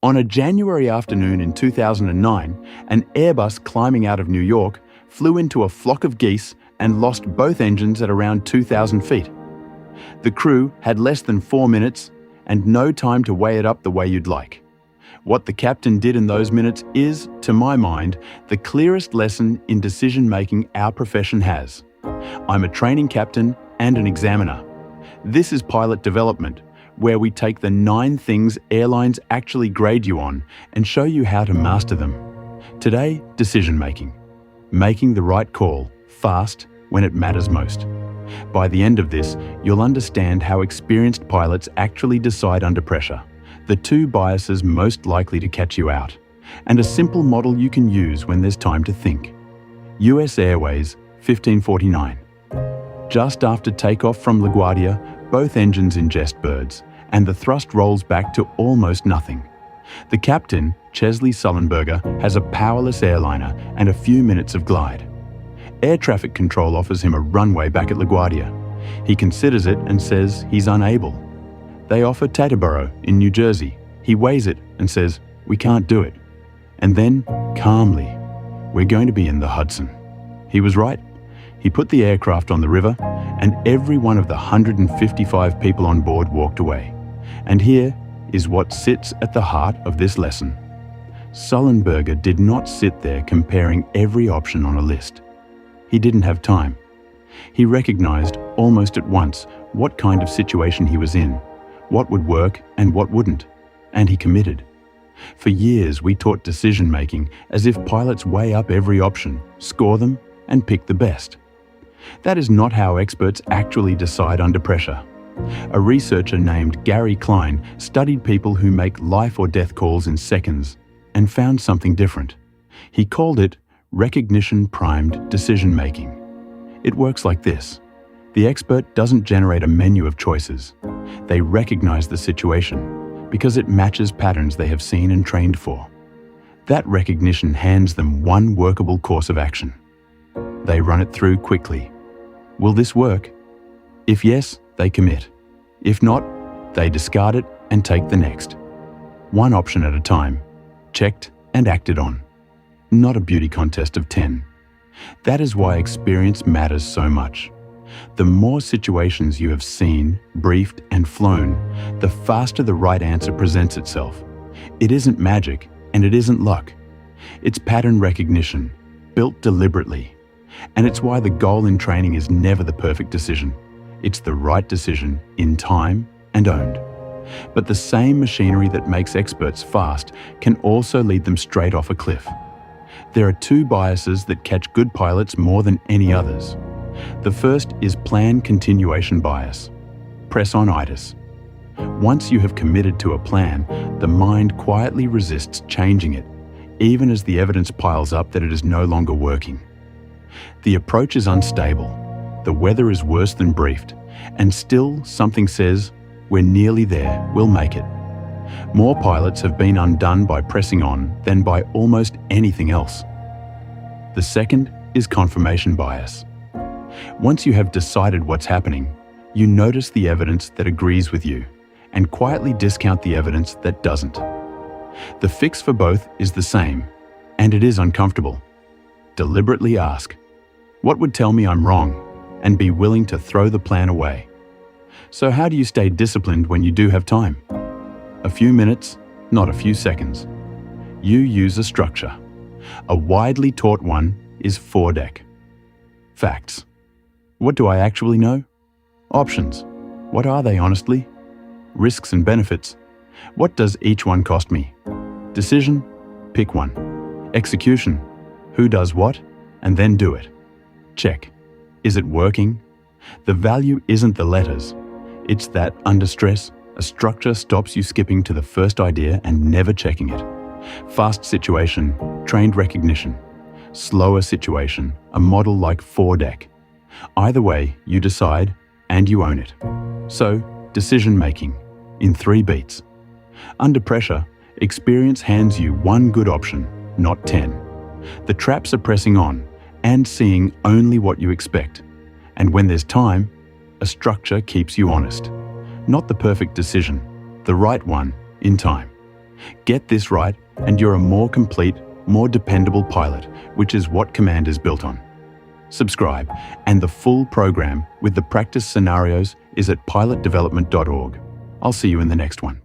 On a January afternoon in 2009, an Airbus climbing out of New York flew into a flock of geese and lost both engines at around 2,000 feet. The crew had less than 4 minutes and no time to weigh it up the way you'd like. What the captain did in those minutes is, to my mind, the clearest lesson in decision-making our profession has. I'm a training captain and an examiner. This is pilot development, where we take the 9 things airlines actually grade you on and show you how to master them. Today, decision-making. Making the right call, fast, when it matters most. By the end of this, you'll understand how experienced pilots actually decide under pressure, the 2 biases most likely to catch you out, and a simple model you can use when there's time to think. US Airways, 1549. Just after takeoff from LaGuardia, both engines ingest birds, and the thrust rolls back to almost nothing. The captain, Chesley Sullenberger, has a powerless airliner and a few minutes of glide. Air traffic control offers him a runway back at LaGuardia. He considers it and says he's unable. They offer Teterboro in New Jersey. He weighs it and says, "We can't do it." And then, calmly, "We're going to be in the Hudson." He was right. He put the aircraft on the river, and every one of the 155 people on board walked away. And here is what sits at the heart of this lesson. Sullenberger did not sit there comparing every option on a list. He didn't have time. He recognized almost at once what kind of situation he was in, what would work and what wouldn't, and he committed. For years, we taught decision-making as if pilots weigh up every option, score them, and pick the best. That is not how experts actually decide under pressure. A researcher named Gary Klein studied people who make life or death calls in seconds and found something different. He called it recognition-primed decision-making. It works like this. The expert doesn't generate a menu of choices. They recognize the situation because it matches patterns they have seen and trained for. That recognition hands them one workable course of action. They run it through quickly. Will this work? If yes, they commit. If not, they discard it and take the next. One option at a time, checked and acted on. Not a beauty contest of 10. That is why experience matters so much. The more situations you have seen, briefed, and flown, the faster the right answer presents itself. It isn't magic, and it isn't luck. It's pattern recognition, built deliberately. And it's why the goal in training is never the perfect decision. It's the right decision in time and owned. But the same machinery that makes experts fast can also lead them straight off a cliff. There are 2 biases that catch good pilots more than any others. The first is plan continuation bias, press-on-itis. Once you have committed to a plan, the mind quietly resists changing it, even as the evidence piles up that it is no longer working. The approach is unstable. The weather is worse than briefed, and still something says, "We're nearly there, we'll make it." More pilots have been undone by pressing on than by almost anything else. The second is confirmation bias. Once you have decided what's happening, you notice the evidence that agrees with you and quietly discount the evidence that doesn't. The fix for both is the same, and it is uncomfortable. Deliberately ask, what would tell me I'm wrong, and be willing to throw the plan away. So how do you stay disciplined when you do have time? A few minutes, not a few seconds. You use a structure. A widely taught one is 4-deck. Facts. What do I actually know? Options. What are they honestly? Risks and benefits. What does each one cost me? Decision? Pick one. Execution? Who does what? And then do it. Check. Is it working? The value isn't the letters. It's that, under stress, a structure stops you skipping to the first idea and never checking it. Fast situation, trained recognition. Slower situation, a model like 4-deck. Either way, you decide and you own it. So, decision making, in 3 beats. Under pressure, experience hands you one good option, not 10. The traps are pressing on and seeing only what you expect. And when there's time, a structure keeps you honest. Not the perfect decision, the right one in time. Get this right, and you're a more complete, more dependable pilot, which is what Command is built on. Subscribe, and the full program with the practice scenarios is at pilotdevelopment.org. I'll see you in the next one.